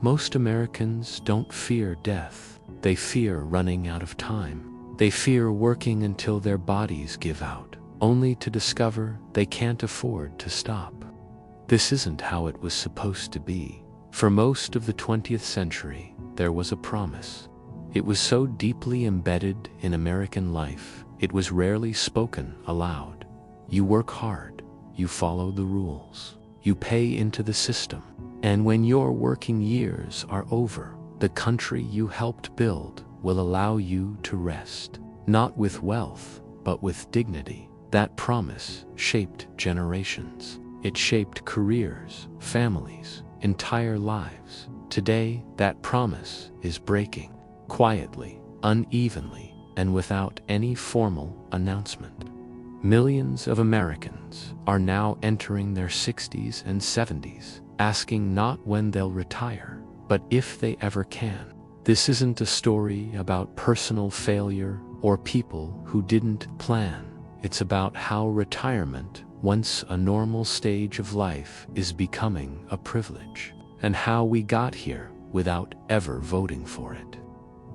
Most Americans don't fear death. They fear running out of time. They fear working until their bodies give out, only to discover they can't afford to stop. This isn't how it was supposed to be. For most of the 20th century, there was a promise. It was so deeply embedded in American life, it was rarely spoken aloud. You work hard, you follow the rules, you pay into the system, and when your working years are over, the country you helped build will allow you to rest, not with wealth, but with dignity. That promise shaped generations. It shaped careers, families, entire lives. Today, that promise is breaking, quietly, unevenly, and without any formal announcement. Millions of Americans are now entering their 60s and 70s, asking not when they'll retire, but if they ever can. This isn't a story about personal failure or people who didn't plan. It's about how retirement, once a normal stage of life, is becoming a privilege, and how we got here without ever voting for it.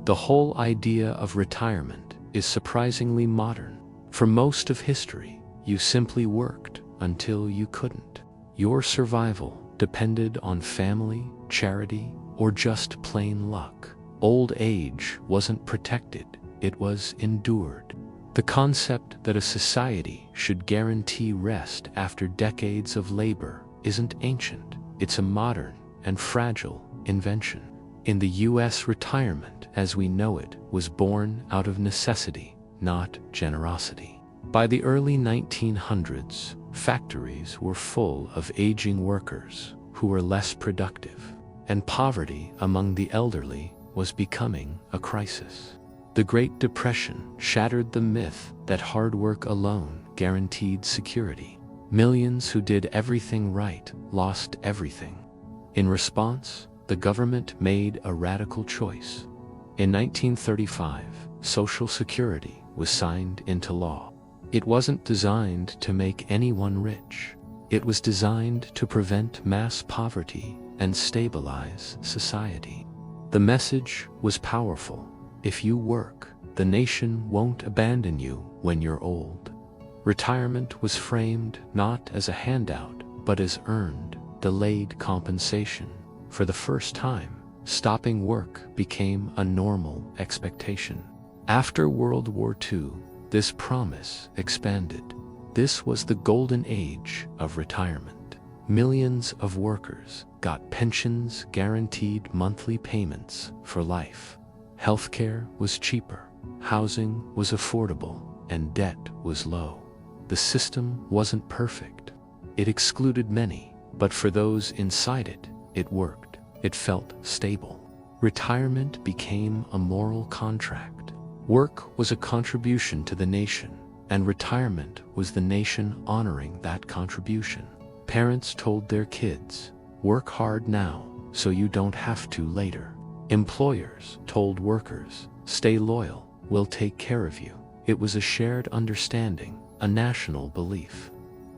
The whole idea of retirement is surprisingly modern. For most of history, you simply worked until you couldn't. Your survival depended on family, charity, or just plain luck. Old age wasn't protected, it was endured. The concept that a society should guarantee rest after decades of labor isn't ancient, it's a modern and fragile invention. In the US, retirement as we know it was born out of necessity, not generosity. By the early 1900s, factories were full of aging workers who were less productive, and poverty among the elderly was becoming a crisis. The Great Depression shattered the myth that hard work alone guaranteed security. Millions who did everything right lost everything. In response, the government made a radical choice. In 1935, Social Security was signed into law. It wasn't designed to make anyone rich. It was designed to prevent mass poverty and stabilize society. The message was powerful. If you work, the nation won't abandon you when you're old. Retirement was framed not as a handout, but as earned, delayed compensation. For the first time, stopping work became a normal expectation. After World War II, this promise expanded. This was the golden age of retirement. Millions of workers got pensions, guaranteed monthly payments for life. Healthcare was cheaper, housing was affordable, and debt was low. The system wasn't perfect. It excluded many, but for those inside it, it worked. It felt stable. Retirement became a moral contract. Work was a contribution to the nation, and retirement was the nation honoring that contribution. Parents told their kids, "Work hard now, so you don't have to later." Employers told workers, "Stay loyal, we'll take care of you." It was a shared understanding, a national belief.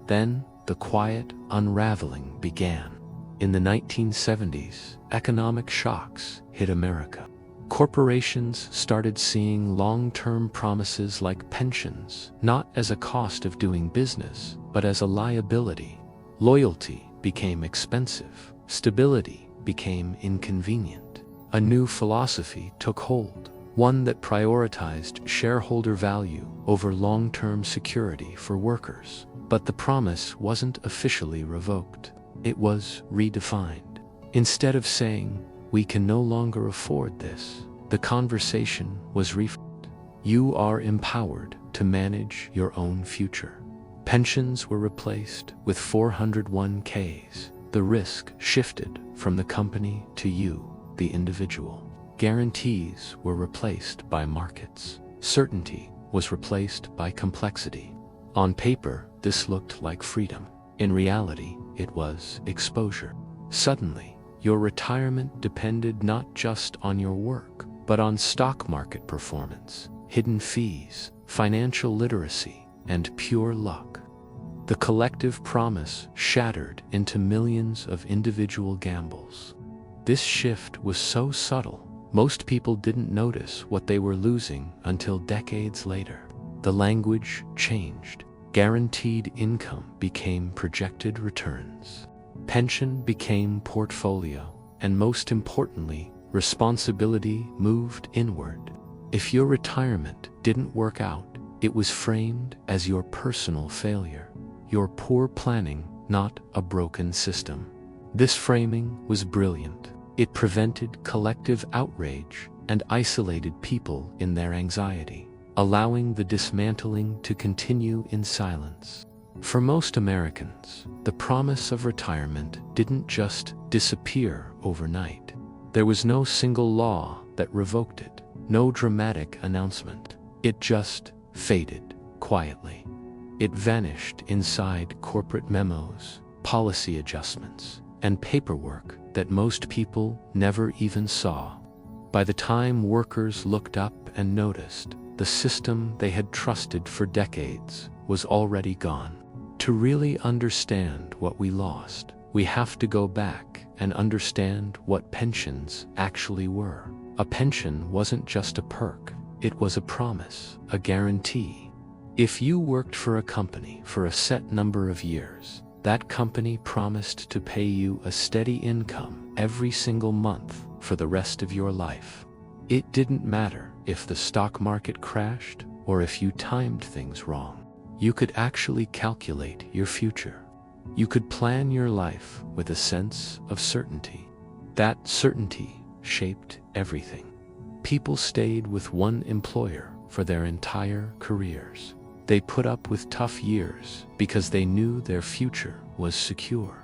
Then, the quiet unraveling began. In the 1970s, economic shocks hit America. Corporations started seeing long-term promises like pensions, not as a cost of doing business, but as a liability. Loyalty became expensive. Stability became inconvenient. A new philosophy took hold, one that prioritized shareholder value over long-term security for workers. But the promise wasn't officially revoked. It was redefined. Instead of saying, "We can no longer afford this," the conversation was reframed. You are empowered to manage your own future. Pensions were replaced with 401ks. The risk shifted from the company to you, the individual. Guarantees were replaced by markets. Certainty was replaced by complexity. On paper, this looked like freedom. In reality, it was exposure. Suddenly, your retirement depended not just on your work, but on stock market performance, hidden fees, financial literacy, and pure luck. The collective promise shattered into millions of individual gambles. This shift was so subtle, most people didn't notice what they were losing until decades later. The language changed. Guaranteed income became projected returns. Pension became portfolio, and most importantly, responsibility moved inward. If your retirement didn't work out, it was framed as your personal failure, your poor planning, not a broken system. This framing was brilliant. It prevented collective outrage and isolated people in their anxiety, allowing the dismantling to continue in silence. For most Americans, the promise of retirement didn't just disappear overnight. There was no single law that revoked it, no dramatic announcement. It just faded quietly. It vanished inside corporate memos, policy adjustments, and paperwork that most people never even saw. By the time workers looked up and noticed, the system they had trusted for decades was already gone. To really understand what we lost, we have to go back and understand what pensions actually were. A pension wasn't just a perk, it was a promise, a guarantee. If you worked for a company for a set number of years, that company promised to pay you a steady income every single month for the rest of your life. It didn't matter if the stock market crashed or if you timed things wrong. You could actually calculate your future. You could plan your life with a sense of certainty. That certainty shaped everything. People stayed with one employer for their entire careers. They put up with tough years because they knew their future was secure.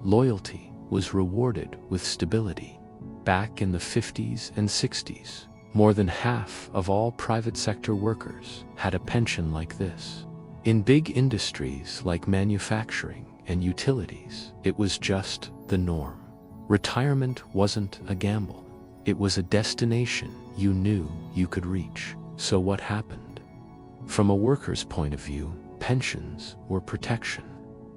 Loyalty was rewarded with stability. Back in the 50s and 60s, more than half of all private sector workers had a pension like this. In big industries like manufacturing and utilities, it was just the norm. Retirement wasn't a gamble. It was a destination you knew you could reach. So what happened? From a worker's point of view, pensions were protection.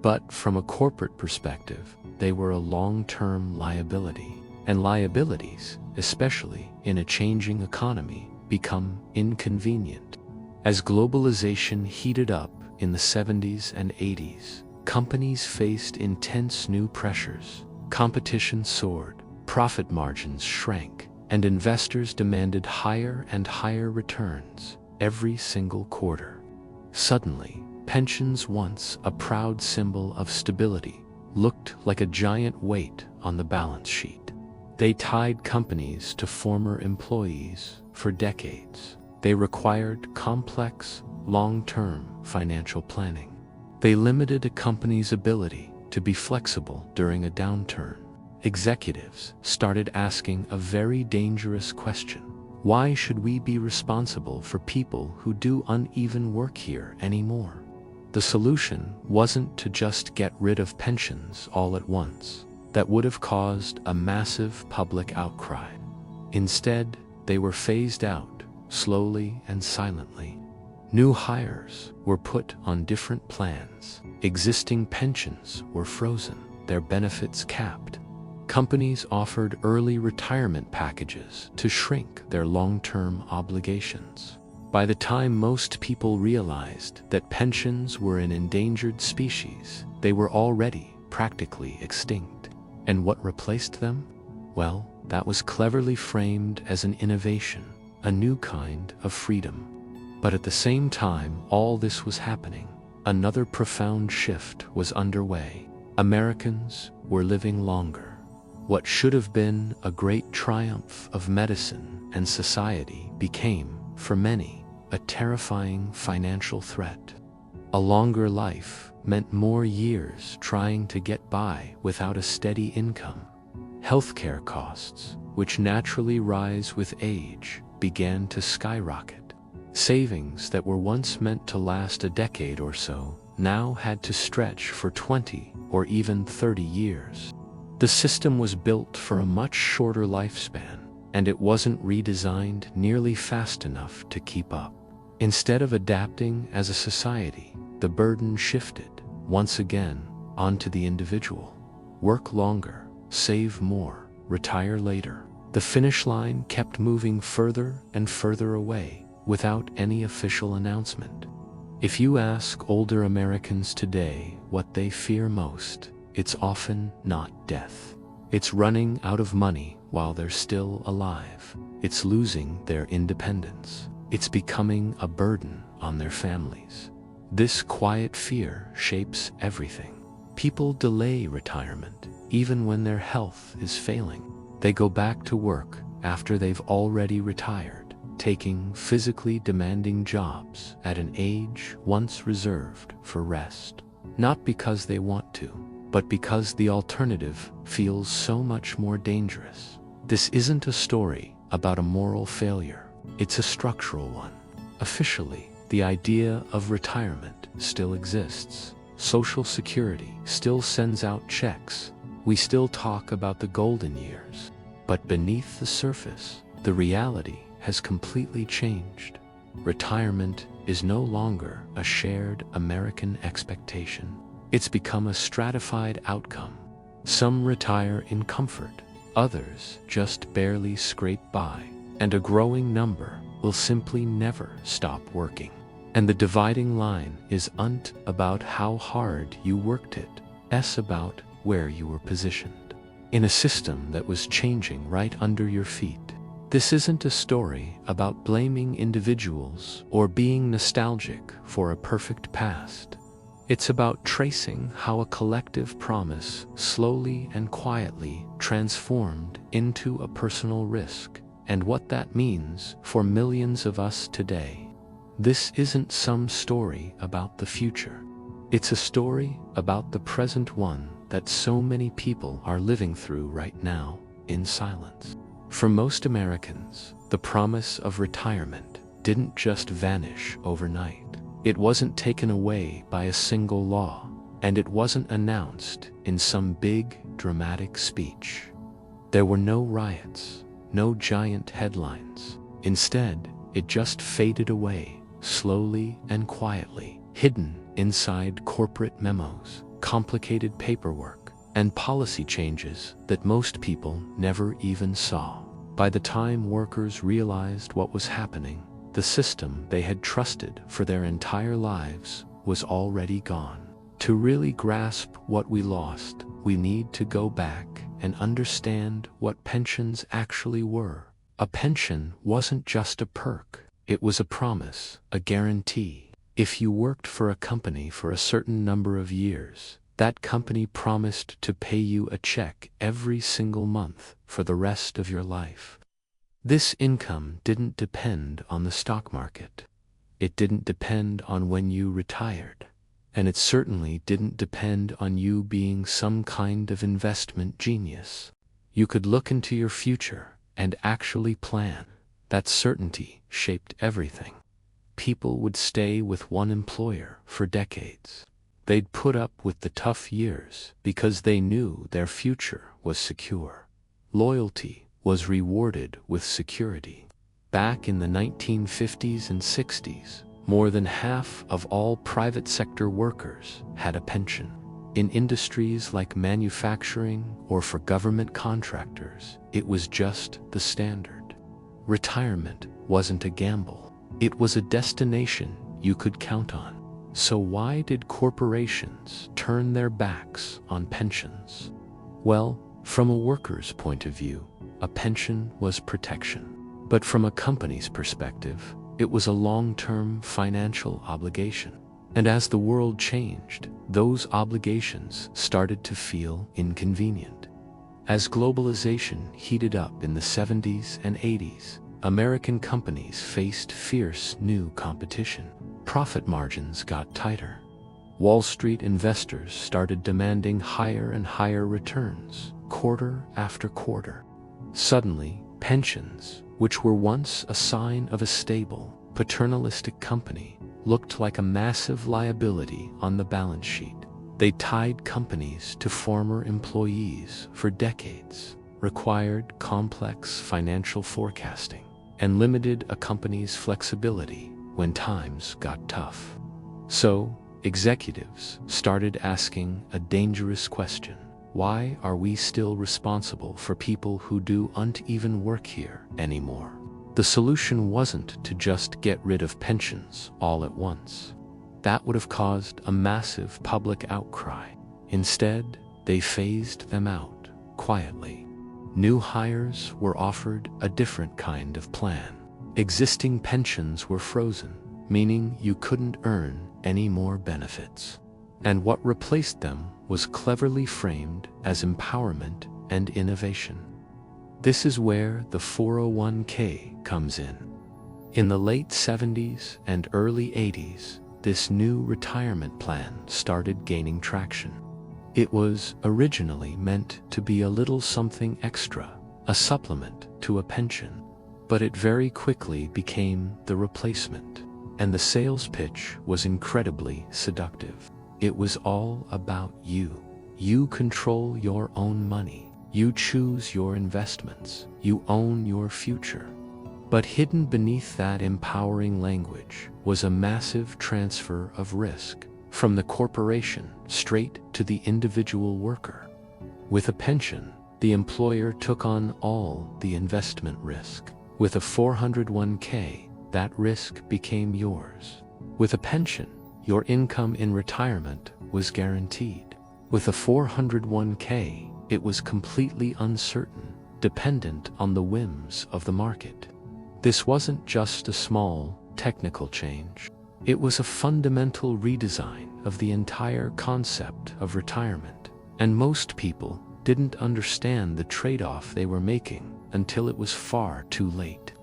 But from a corporate perspective, they were a long-term liability. And liabilities, especially in a changing economy, become inconvenient. As globalization heated up in the 70s and 80s, companies faced intense new pressures. Competition soared, profit margins shrank, and investors demanded higher and higher returns every single quarter. Suddenly, pensions, once a proud symbol of stability, looked like a giant weight on the balance sheet. They tied companies to former employees for decades. They required complex, long-term financial planning. They limited a company's ability to be flexible during a downturn. Executives started asking a very dangerous question. Why should we be responsible for people who do uneven work here anymore? The solution wasn't to just get rid of pensions all at once. That would have caused a massive public outcry. Instead, they were phased out, slowly and silently. New hires were put on different plans. Existing pensions were frozen, their benefits capped. Companies offered early retirement packages to shrink their long-term obligations. By the time most people realized that pensions were an endangered species, they were already practically extinct. And what replaced them? Well, that was cleverly framed as an innovation, a new kind of freedom. But at the same time all this was happening, another profound shift was underway. Americans were living longer. What should have been a great triumph of medicine and society became, for many, a terrifying financial threat. A longer life meant more years trying to get by without a steady income. Healthcare costs, which naturally rise with age, began to skyrocket. Savings that were once meant to last a decade or so now had to stretch for 20 or even 30 years. The system was built for a much shorter lifespan, and it wasn't redesigned nearly fast enough to keep up. Instead of adapting as a society, the burden shifted, once again, onto the individual. Work longer, save more, retire later. The finish line kept moving further and further away without any official announcement. If you ask older Americans today what they fear most, it's often not death. It's running out of money while they're still alive. It's losing their independence. It's becoming a burden on their families. This quiet fear shapes everything. People delay retirement even when their health is failing. They go back to work after they've already retired, taking physically demanding jobs at an age once reserved for rest. Not because they want to, but because the alternative feels so much more dangerous. This isn't a story about a moral failure. It's a structural one. Officially, the idea of retirement still exists. Social Security still sends out checks. We still talk about the golden years. But beneath the surface, the reality has completely changed. Retirement is no longer a shared American expectation. It's become a stratified outcome. Some retire in comfort, others just barely scrape by, and a growing number will simply never stop working. And the dividing line isn't about how hard you worked it's about where you were positioned in a system that was changing right under your feet. This isn't a story about blaming individuals or being nostalgic for a perfect past. It's about tracing how a collective promise slowly and quietly transformed into a personal risk, and what that means for millions of us today. This isn't some story about the future. It's a story about the present one that so many people are living through right now in silence. For most Americans, the promise of retirement didn't just vanish overnight. It wasn't taken away by a single law, and it wasn't announced in some big, dramatic speech. There were no riots, no giant headlines. Instead, it just faded away, slowly and quietly, hidden inside corporate memos, complicated paperwork, and policy changes that most people never even saw. By the time workers realized what was happening, the system they had trusted for their entire lives was already gone. To really grasp what we lost, we need to go back and understand what pensions actually were. A pension wasn't just a perk. It was a promise, a guarantee. If you worked for a company for a certain number of years, that company promised to pay you a check every single month for the rest of your life. This income didn't depend on the stock market. It didn't depend on when you retired. And it certainly didn't depend on you being some kind of investment genius. You could look into your future and actually plan. That certainty shaped everything. People would stay with one employer for decades. They'd put up with the tough years because they knew their future was secure. Loyalty was rewarded with security. Back in the 1950s and 60s, more than half of all private sector workers had a pension. In industries like manufacturing or for government contractors, it was just the standard. Retirement wasn't a gamble. It was a destination you could count on. So why did corporations turn their backs on pensions? Well, from a worker's point of view, a pension was protection. But from a company's perspective, it was a long-term financial obligation. And as the world changed, those obligations started to feel inconvenient. As globalization heated up in the 70s and 80s, American companies faced fierce new competition. Profit margins got tighter. Wall Street investors started demanding higher and higher returns, quarter after quarter. Suddenly, pensions, which were once a sign of a stable, paternalistic company, looked like a massive liability on the balance sheet. They tied companies to former employees for decades, required complex financial forecasting, and limited a company's flexibility when times got tough. So, executives started asking a dangerous question. why are we still responsible for people who don't even work here anymore? The solution wasn't to just get rid of pensions all at once. That would have caused a massive public outcry. Instead, they phased them out quietly. New hires were offered a different kind of plan. Existing pensions were frozen, meaning you couldn't earn any more benefits. And what replaced them was cleverly framed as empowerment and innovation. This is where the 401k comes in. In the late 70s and early 80s, this new retirement plan started gaining traction. It was originally meant to be a little something extra, a supplement to a pension, but it very quickly became the replacement, and the sales pitch was incredibly seductive. It was all about you. You control your own money. You choose your investments. You own your future. But hidden beneath that empowering language was a massive transfer of risk, from the corporation straight to the individual worker. With a pension, the employer took on all the investment risk. With a 401k, that risk became yours. With a pension, your income in retirement was guaranteed. With a 401k, it was completely uncertain, dependent on the whims of the market. This wasn't just a small, technical change. It was a fundamental redesign of the entire concept of retirement. And most people didn't understand the trade-off they were making until it was far too late.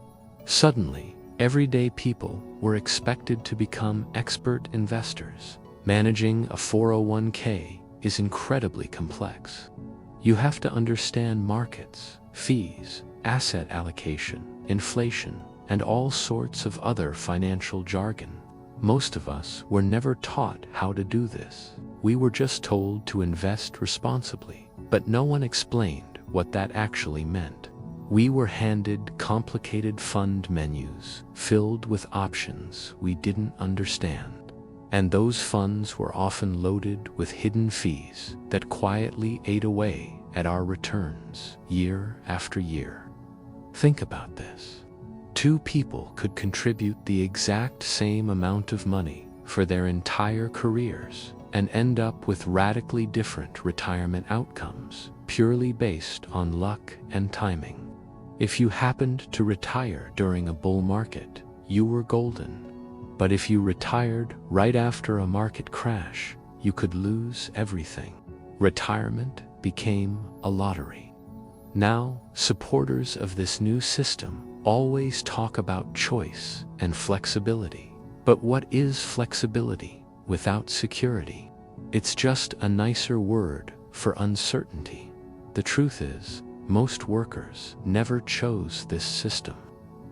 Suddenly, everyday people were expected to become expert investors. Managing a 401k is incredibly complex. You have to understand markets, fees, asset allocation, inflation, and all sorts of other financial jargon. Most of us were never taught how to do this. We were just told to invest responsibly, but no one explained what that actually meant. We were handed complicated fund menus filled with options we didn't understand. And those funds were often loaded with hidden fees that quietly ate away at our returns year after year. Think about this. Two people could contribute the exact same amount of money for their entire careers and end up with radically different retirement outcomes, purely based on luck and timing. If you happened to retire during a bull market, you were golden. But if you retired right after a market crash, you could lose everything. Retirement became a lottery. Now, supporters of this new system always talk about choice and flexibility. But what is flexibility without security? It's just a nicer word for uncertainty. The truth is, most workers never chose this system.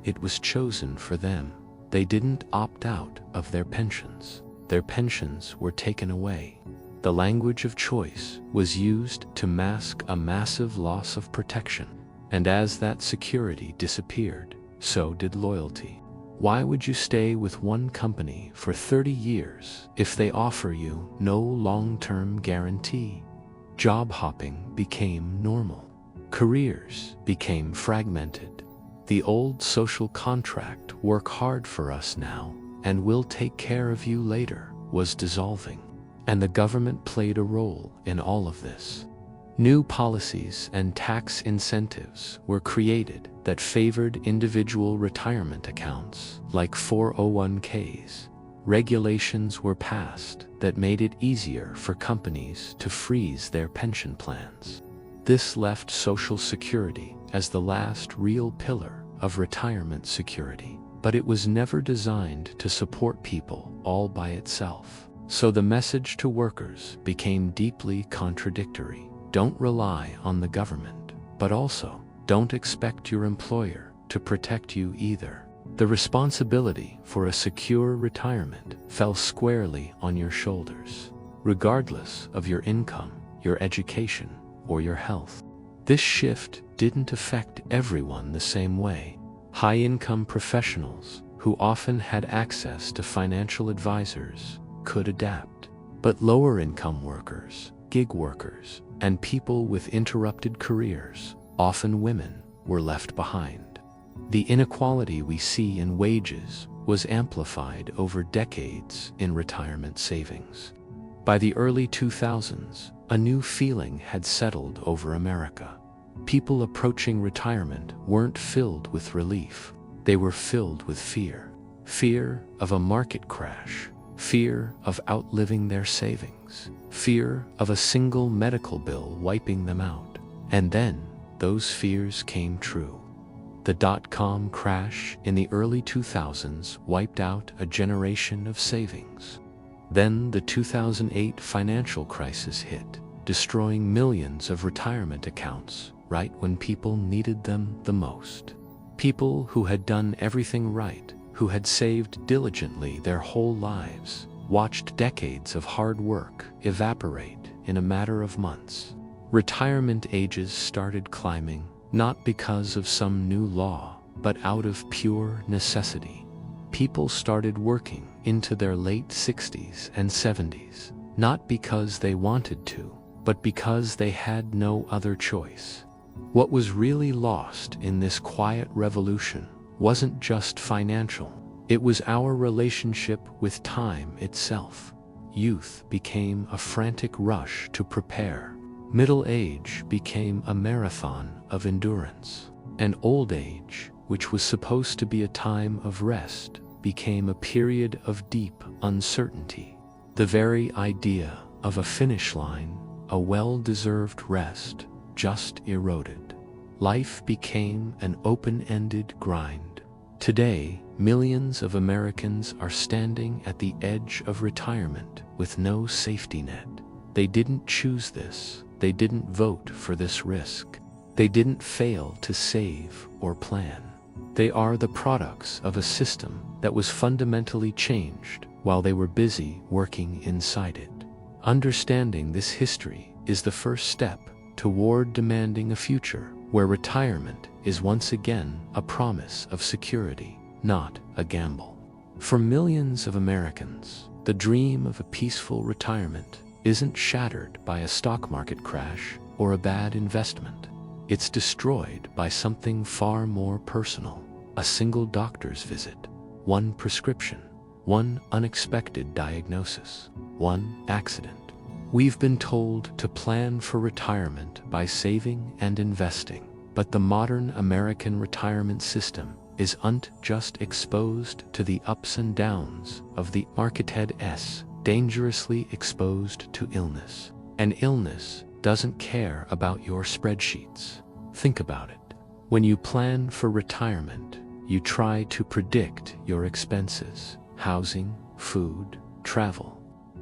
It was chosen for them. They didn't opt out of their pensions. Their pensions were taken away. The language of choice was used to mask a massive loss of protection. And as that security disappeared, so did loyalty. Why would you stay with one company for 30 years if they offer you no long-term guarantee? Job hopping became normal. Careers became fragmented. The old social contract, work hard for us now, and we'll take care of you later, was dissolving. And the government played a role in all of this. New policies and tax incentives were created that favored individual retirement accounts, like 401ks. Regulations were passed that made it easier for companies to freeze their pension plans. This left Social Security as the last real pillar of retirement security, but it was never designed to support people all by itself. So the message to workers became deeply contradictory. Don't rely on the government, but also don't expect your employer to protect you either. The responsibility for a secure retirement fell squarely on your shoulders, regardless of your income, your education, or your health. This shift didn't affect everyone the same way. High-income professionals, who often had access to financial advisors, could adapt. But lower-income workers, gig workers, and people with interrupted careers, often women, were left behind. The inequality we see in wages was amplified over decades in retirement savings. By the early 2000s, a new feeling had settled over America. People approaching retirement weren't filled with relief. They were filled with fear. Fear of a market crash, fear of outliving their savings, fear of a single medical bill wiping them out. And then, those fears came true. The dot-com crash in the early 2000s wiped out a generation of savings. Then the 2008 financial crisis hit, destroying millions of retirement accounts right when people needed them the most. People who had done everything right, who had saved diligently their whole lives, watched decades of hard work evaporate in a matter of months. Retirement ages started climbing, not because of some new law, but out of pure necessity. People started working into their late 60s and 70s, not because they wanted to, but because they had no other choice. What was really lost in this quiet revolution wasn't just financial. It was our relationship with time itself. Youth became a frantic rush to prepare. Middle age became a marathon of endurance. And old age, which was supposed to be a time of rest, became a period of deep uncertainty. The very idea of a finish line, a well-deserved rest, just eroded. Life became an open-ended grind. Today, millions of Americans are standing at the edge of retirement with no safety net. They didn't choose this. They didn't vote for this risk. They didn't fail to save or plan. They are the products of a system that was fundamentally changed while they were busy working inside it. Understanding this history is the first step toward demanding a future where retirement is once again a promise of security, not a gamble. For millions of Americans, the dream of a peaceful retirement isn't shattered by a stock market crash or a bad investment. It's destroyed by something far more personal: a single doctor's visit, one prescription, one unexpected diagnosis, one accident. We've been told to plan for retirement by saving and investing, but the modern American retirement system isn't just exposed to the ups and downs of the market. It's dangerously exposed to illness. And illness doesn't care about your spreadsheets. Think about it. When you plan for retirement, you try to predict your expenses: housing, food, travel.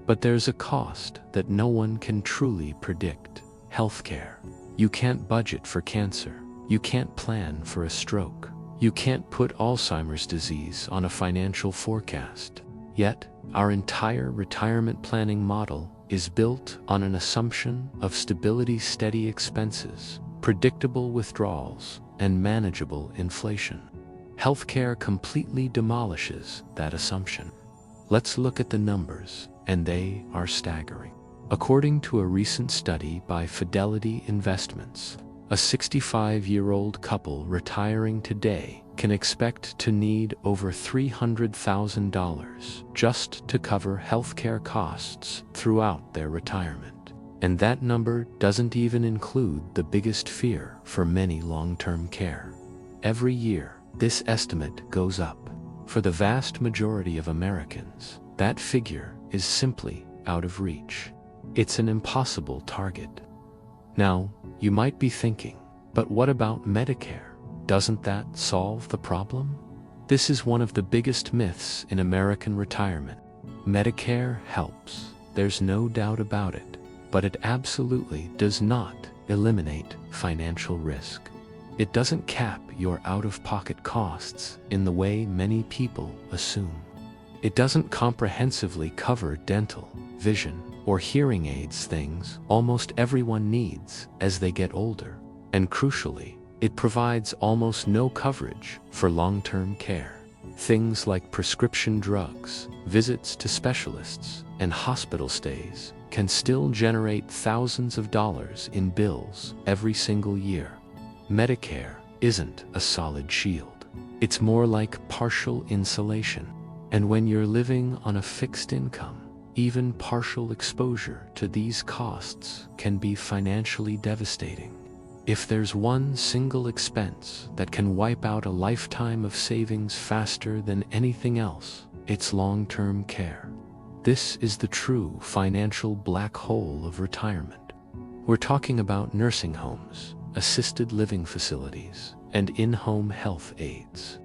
But there's a cost that no one can truly predict: healthcare. You can't budget for cancer. You can't plan for a stroke. You can't put Alzheimer's disease on a financial forecast. Yet, our entire retirement planning model is built on an assumption of stability: steady expenses, predictable withdrawals, and manageable inflation. Healthcare completely demolishes that assumption. Let's look at the numbers, and they are staggering. According to a recent study by Fidelity Investments, a 65-year-old couple retiring today can expect to need over $300,000 just to cover healthcare costs throughout their retirement. And that number doesn't even include the biggest fear for many: long-term care. Every year, this estimate goes up. For the vast majority of Americans, that figure is simply out of reach. It's an impossible target. Now, you might be thinking, but what about Medicare? Doesn't that solve the problem? This is one of the biggest myths in American retirement. Medicare helps, there's no doubt about it, but it absolutely does not eliminate financial risk. It doesn't cap your out-of-pocket costs in the way many people assume. It doesn't comprehensively cover dental, vision, or hearing aids, things almost everyone needs as they get older. And crucially, it provides almost no coverage for long-term care. Things like prescription drugs, visits to specialists, and hospital stays can still generate thousands of dollars in bills every single year. Medicare isn't a solid shield. It's more like partial insulation. And when you're living on a fixed income, even partial exposure to these costs can be financially devastating. If there's one single expense that can wipe out a lifetime of savings faster than anything else, it's long-term care. This is the true financial black hole of retirement. We're talking about nursing homes, assisted living facilities, and in-home health aides.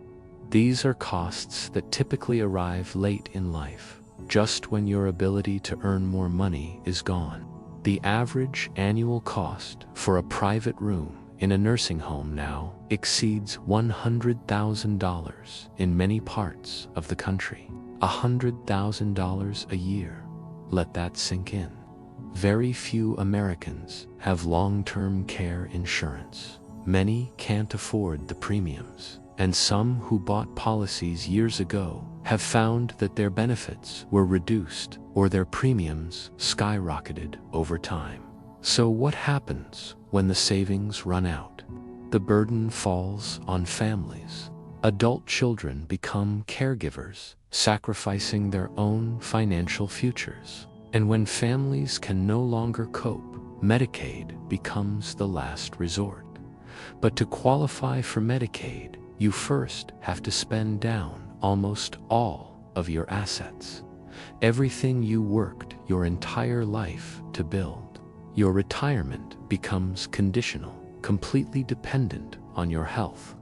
These are costs that typically arrive late in life, just when your ability to earn more money is gone. The average annual cost for a private room in a nursing home now exceeds $100,000 in many parts of the country. $100,000 a year. Let that sink in. Very few Americans have long-term care insurance. Many can't afford the premiums, and some who bought policies years ago have found that their benefits were reduced or their premiums skyrocketed over time. So what happens when the savings run out? The burden falls on families. Adult children become caregivers, sacrificing their own financial futures. And when families can no longer cope, Medicaid becomes the last resort. But to qualify for Medicaid, you first have to spend down almost all of your assets. Everything you worked your entire life to build. Your retirement becomes conditional, completely dependent on your health.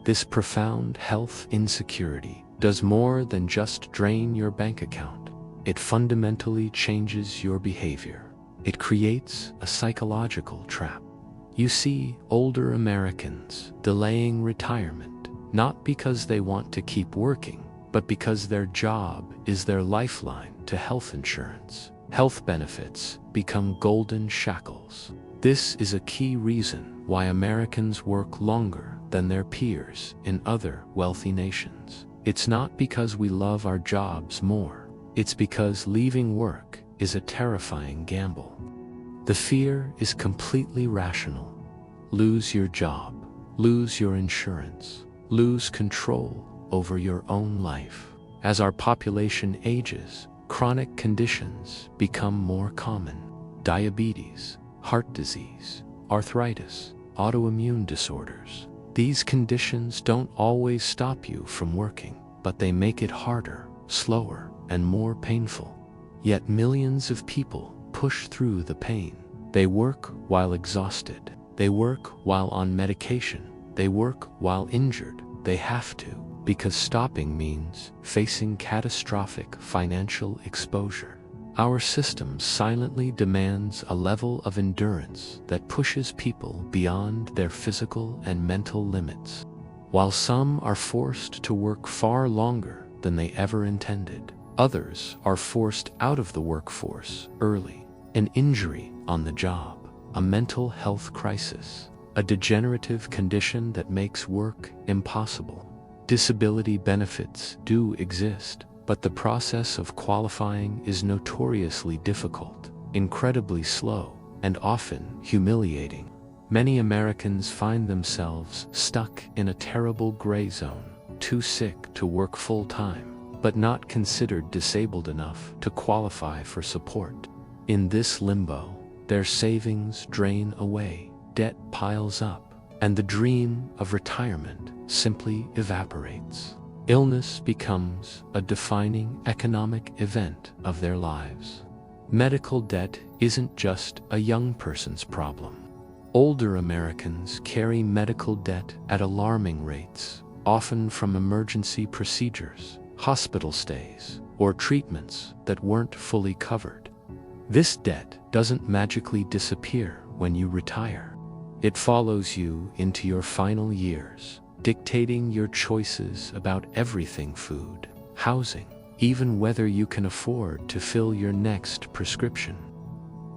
This profound health insecurity does more than just drain your bank account. It fundamentally changes your behavior. It creates a psychological trap. You see older Americans delaying retirement, not because they want to keep working, but because their job is their lifeline to health insurance. Health benefits become golden shackles. This is a key reason why Americans work longer than their peers in other wealthy nations. It's not because we love our jobs more. It's because leaving work is a terrifying gamble. The fear is completely rational. Lose your job, lose your insurance, lose control over your own life. As our population ages, chronic conditions become more common. Diabetes, heart disease, arthritis, autoimmune disorders. These conditions don't always stop you from working, but they make it harder, slower, and more painful. Yet millions of people push through the pain. They work while exhausted. They work while on medication. They work while injured. They have to, because stopping means facing catastrophic financial exposure. Our system silently demands a level of endurance that pushes people beyond their physical and mental limits. While some are forced to work far longer than they ever intended, others are forced out of the workforce early. An injury on the job, a mental health crisis, a degenerative condition that makes work impossible. Disability benefits do exist, but the process of qualifying is notoriously difficult, incredibly slow, and often humiliating. Many Americans find themselves stuck in a terrible gray zone, too sick to work full-time, but not considered disabled enough to qualify for support. In this limbo, their savings drain away, debt piles up, and the dream of retirement simply evaporates. Illness becomes a defining economic event of their lives. Medical debt isn't just a young person's problem. Older Americans carry medical debt at alarming rates, often from emergency procedures, hospital stays, or treatments that weren't fully covered. This debt doesn't magically disappear when you retire. It follows you into your final years, dictating your choices about everything: food, housing, even whether you can afford to fill your next prescription.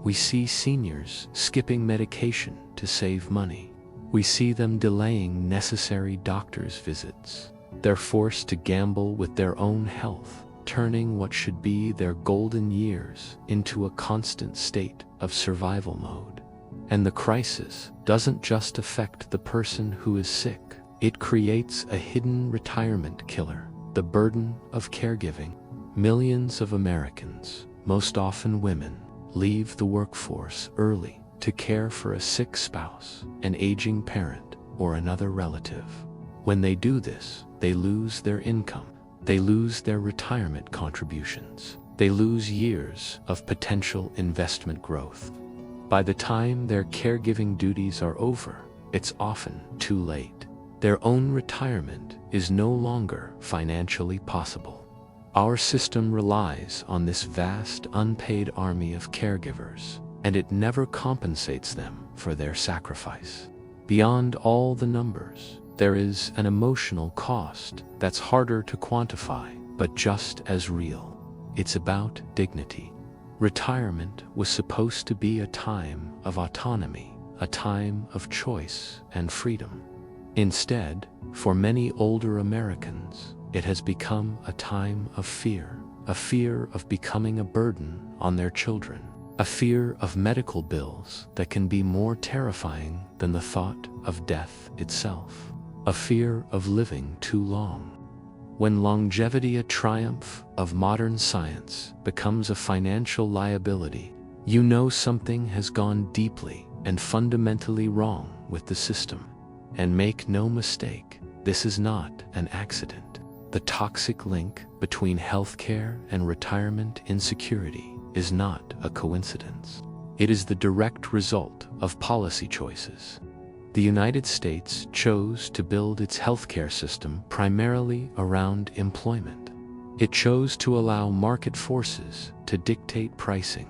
We see seniors skipping medication to save money. We see them delaying necessary doctor's visits. They're forced to gamble with their own health, turning what should be their golden years into a constant state of survival mode. And the crisis doesn't just affect the person who is sick. It creates a hidden retirement killer, the burden of caregiving. Millions of Americans, most often women, leave the workforce early to care for a sick spouse, an aging parent, or another relative. When they do this, they lose their income. They lose their retirement contributions. They lose years of potential investment growth. By the time their caregiving duties are over, it's often too late. Their own retirement is no longer financially possible. Our system relies on this vast unpaid army of caregivers, and it never compensates them for their sacrifice. Beyond all the numbers, there is an emotional cost that's harder to quantify, but just as real. It's about dignity. Retirement was supposed to be a time of autonomy, a time of choice and freedom. Instead, for many older Americans, it has become a time of fear, a fear of becoming a burden on their children, a fear of medical bills that can be more terrifying than the thought of death itself, a fear of living too long. When longevity, a triumph of modern science, becomes a financial liability, you know something has gone deeply and fundamentally wrong with the system. And make no mistake, this is not an accident. The toxic link between healthcare and retirement insecurity is not a coincidence. It is the direct result of policy choices. The United States chose to build its healthcare system primarily around employment. It chose to allow market forces to dictate pricing.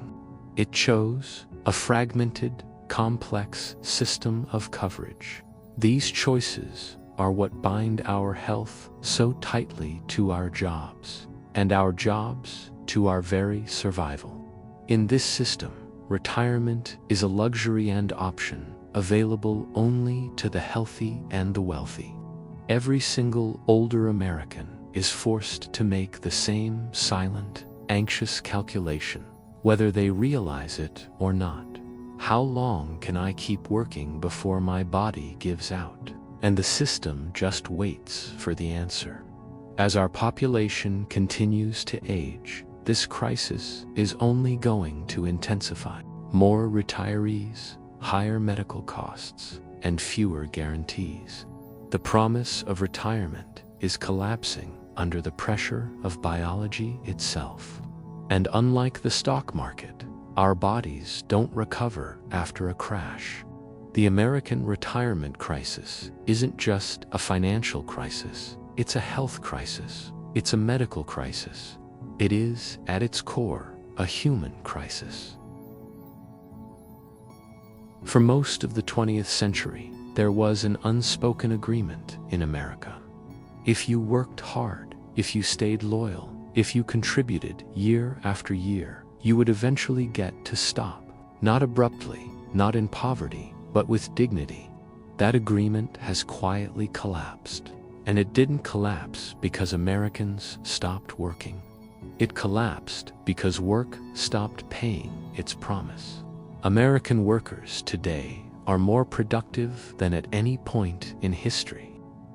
It chose a fragmented, complex system of coverage. These choices are what bind our health so tightly to our jobs, and our jobs to our very survival. In this system, retirement is a luxury and option available only to the healthy and the wealthy. Every single older American is forced to make the same silent, anxious calculation, whether they realize it or not. How long can I keep working before my body gives out? And the system just waits for the answer. As our population continues to age, this crisis is only going to intensify. More retirees, higher medical costs, and fewer guarantees. The promise of retirement is collapsing under the pressure of biology itself. And unlike the stock market, our bodies don't recover after a crash. The American retirement crisis isn't just a financial crisis, it's a health crisis, it's a medical crisis. It is, at its core, a human crisis. For most of the 20th century, there was an unspoken agreement in America. If you worked hard, if you stayed loyal, if you contributed year after year, you would eventually get to stop, not abruptly, not in poverty, but with dignity. That agreement has quietly collapsed. And it didn't collapse because Americans stopped working. It collapsed because work stopped paying its promise. American workers today are more productive than at any point in history.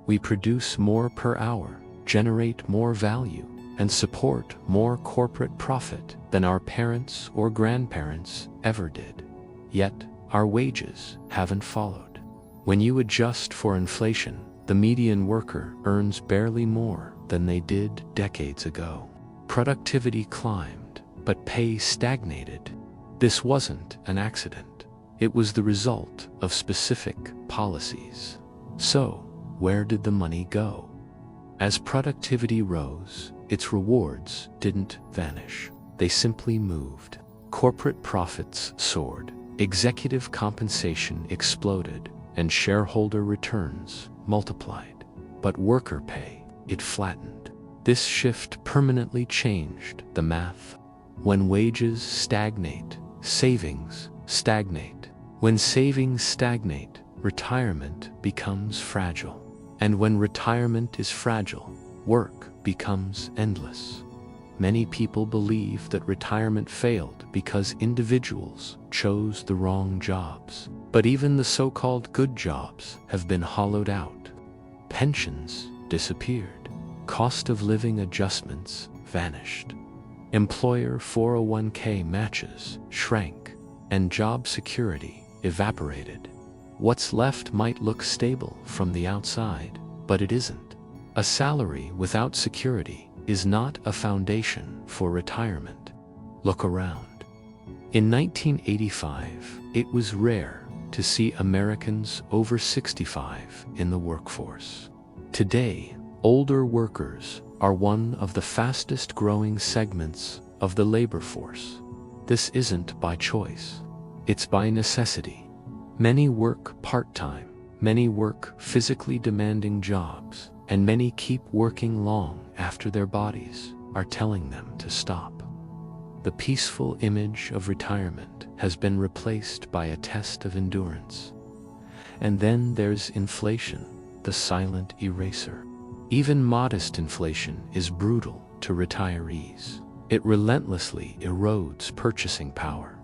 We produce more per hour, generate more value, and support more corporate profit than our parents or grandparents ever did. Yet, our wages haven't followed. When you adjust for inflation, the median worker earns barely more than they did decades ago. Productivity climbed, but pay stagnated. This wasn't an accident. It was the result of specific policies. So, where did the money go? As productivity rose, its rewards didn't vanish. They simply moved. Corporate profits soared, executive compensation exploded, and shareholder returns multiplied. But worker pay, it flattened. This shift permanently changed the math. When wages stagnate, savings stagnate. When savings stagnate, retirement becomes fragile. And when retirement is fragile, work becomes endless. many people believe that retirement failed because individuals chose the wrong jobs. But even the so-called good jobs have been hollowed out. Pensions disappeared. Cost of living adjustments vanished. Employer 401k matches shrank, and job security evaporated. What's left might look stable from the outside, but it isn't. A salary without security is not a foundation for retirement. Look around. In 1985, it was rare to see Americans over 65 in the workforce. Today, older workers are one of the fastest growing segments of the labor force. This isn't by choice. It's by necessity. Many work part-time, many work physically demanding jobs, and many keep working long after their bodies are telling them to stop. The peaceful image of retirement has been replaced by a test of endurance. And then there's inflation, the silent eraser. Even modest inflation is brutal to retirees. It relentlessly erodes purchasing power.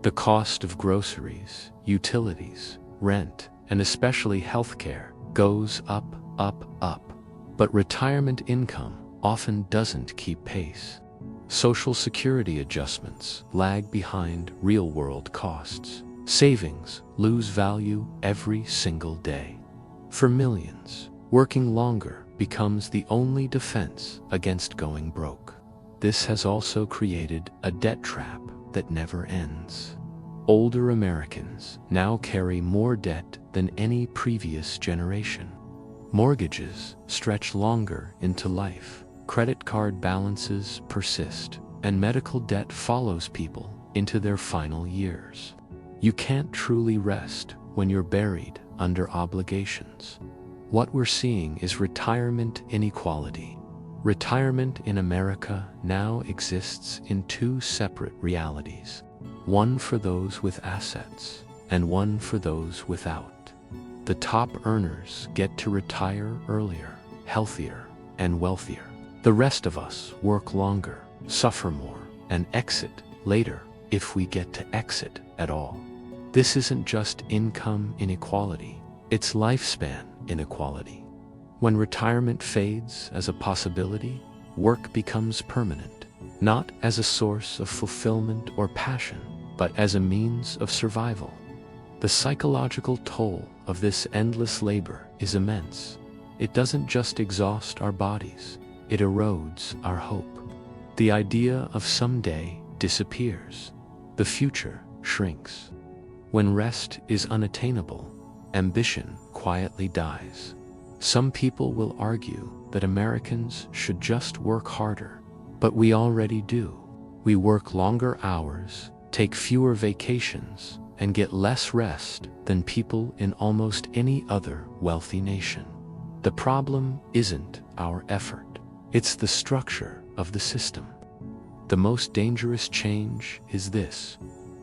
The cost of groceries, utilities, rent, and especially healthcare goes up, up, up. But retirement income often doesn't keep pace. Social security adjustments lag behind real-world costs. Savings lose value every single day. For millions, working longer becomes the only defense against going broke. This has also created a debt trap that never ends. Older Americans now carry more debt than any previous generation. Mortgages stretch longer into life, credit card balances persist, and medical debt follows people into their final years. You can't truly rest when you're buried under obligations. What we're seeing is retirement inequality. Retirement in America now exists in two separate realities, one for those with assets and one for those without. The top earners get to retire earlier, healthier, and wealthier. The rest of us work longer, suffer more, and exit later if we get to exit at all. This isn't just income inequality, it's lifespan inequality. When retirement fades as a possibility, work becomes permanent, not as a source of fulfillment or passion, but as a means of survival. The psychological toll of this endless labor is immense. It doesn't just exhaust our bodies, it erodes our hope. The idea of someday disappears. The future shrinks. When rest is unattainable, ambition quietly dies. Some people will argue that Americans should just work harder, but we already do. We work longer hours, take fewer vacations, and get less rest than people in almost any other wealthy nation. The problem isn't our effort, it's the structure of the system. The most dangerous change is this: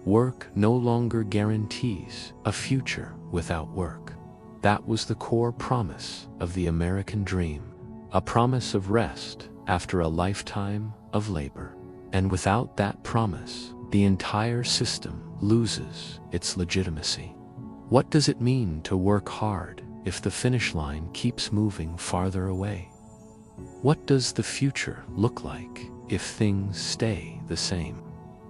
work no longer guarantees a future without work. That was the core promise of the American dream, a promise of rest after a lifetime of labor. And without that promise, the entire system loses its legitimacy. What does it mean to work hard if the finish line keeps moving farther away? What does the future look like if things stay the same?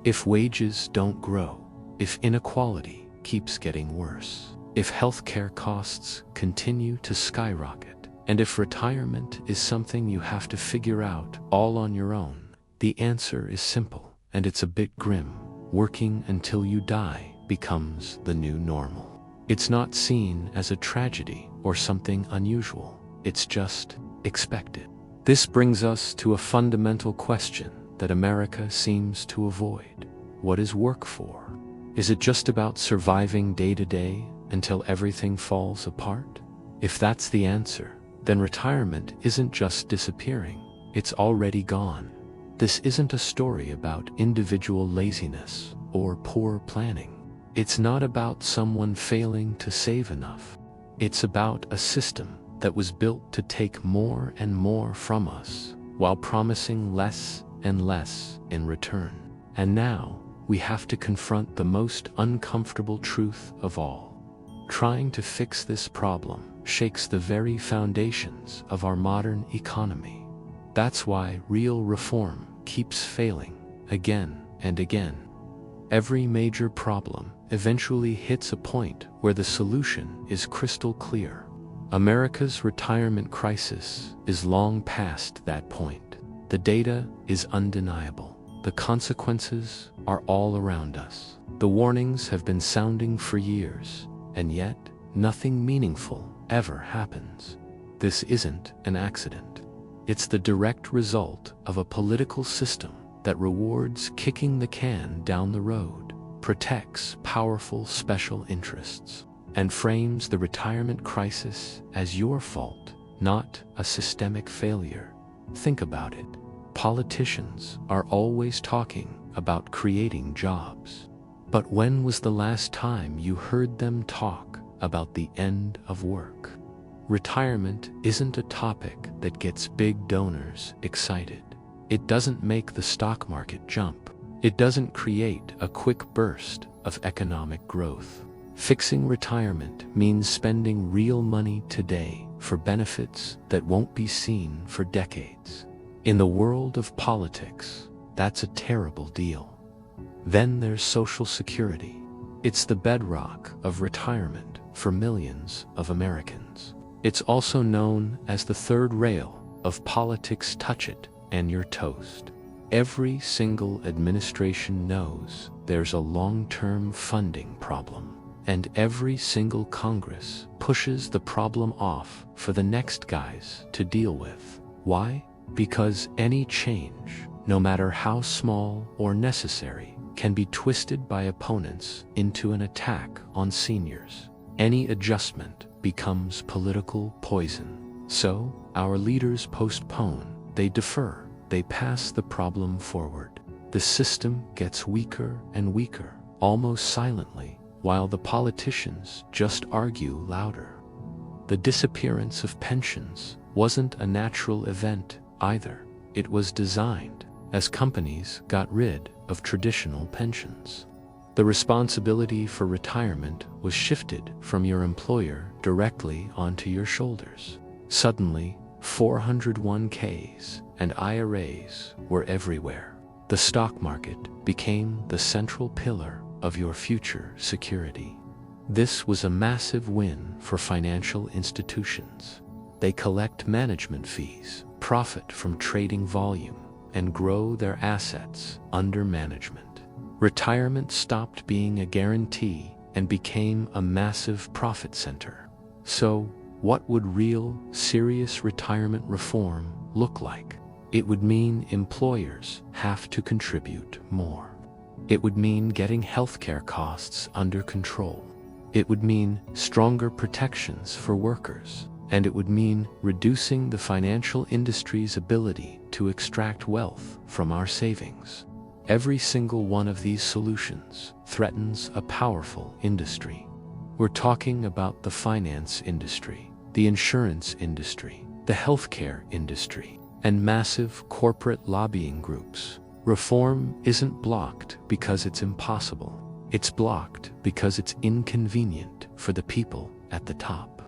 If wages don't grow, if inequality keeps getting worse, if healthcare costs continue to skyrocket, and if retirement is something you have to figure out all on your own, the answer is simple, and it's a bit grim. Working until you die becomes the new normal. It's not seen as a tragedy or something unusual. It's just expected. This brings us to a fundamental question that America seems to avoid. What is work for? Is it just about surviving day to day until everything falls apart? If that's the answer, then retirement isn't just disappearing, it's already gone. This isn't a story about individual laziness or poor planning. It's not about someone failing to save enough. It's about a system that was built to take more and more from us while promising less and less in return. And now, we have to confront the most uncomfortable truth of all. Trying to fix this problem shakes the very foundations of our modern economy. That's why real reform keeps failing again and again. Every major problem eventually hits a point where the solution is crystal clear. America's retirement crisis is long past that point. The data is undeniable. The consequences are all around us. The warnings have been sounding for years, and yet nothing meaningful ever happens. This isn't an accident. It's the direct result of a political system that rewards kicking the can down the road, protects powerful special interests, and frames the retirement crisis as your fault, not a systemic failure. Think about it. Politicians are always talking about creating jobs. But when was the last time you heard them talk about the end of work? Retirement isn't a topic that gets big donors excited. It doesn't make the stock market jump. It doesn't create a quick burst of economic growth. Fixing retirement means spending real money today for benefits that won't be seen for decades. In the world of politics, that's a terrible deal. Then there's Social Security. It's the bedrock of retirement for millions of Americans. It's also known as the third rail of politics. Touch it and you're toast. Every single administration knows there's a long-term funding problem, and every single Congress pushes the problem off for the next guys to deal with. Why? Because any change, no matter how small or necessary, can be twisted by opponents into an attack on seniors. Any adjustment becomes political poison. So, our leaders postpone, they defer, they pass the problem forward. The system gets weaker and weaker, almost silently, while the politicians just argue louder. The disappearance of pensions wasn't a natural event either. It was designed as companies got rid of traditional pensions. The responsibility for retirement was shifted from your employer directly onto your shoulders. Suddenly, 401ks and IRAs were everywhere. The stock market became the central pillar of your future security. This was a massive win for financial institutions. They collect management fees, profit from trading volume, and grow their assets under management. Retirement stopped being a guarantee and became a massive profit center. So, what would real, serious retirement reform look like? It would mean employers have to contribute more. It would mean getting healthcare costs under control. It would mean stronger protections for workers. And it would mean reducing the financial industry's ability to extract wealth from our savings. Every single one of these solutions threatens a powerful industry. We're talking about the finance industry, the insurance industry, the healthcare industry, and massive corporate lobbying groups. Reform isn't blocked because it's impossible. It's blocked because it's inconvenient for the people at the top.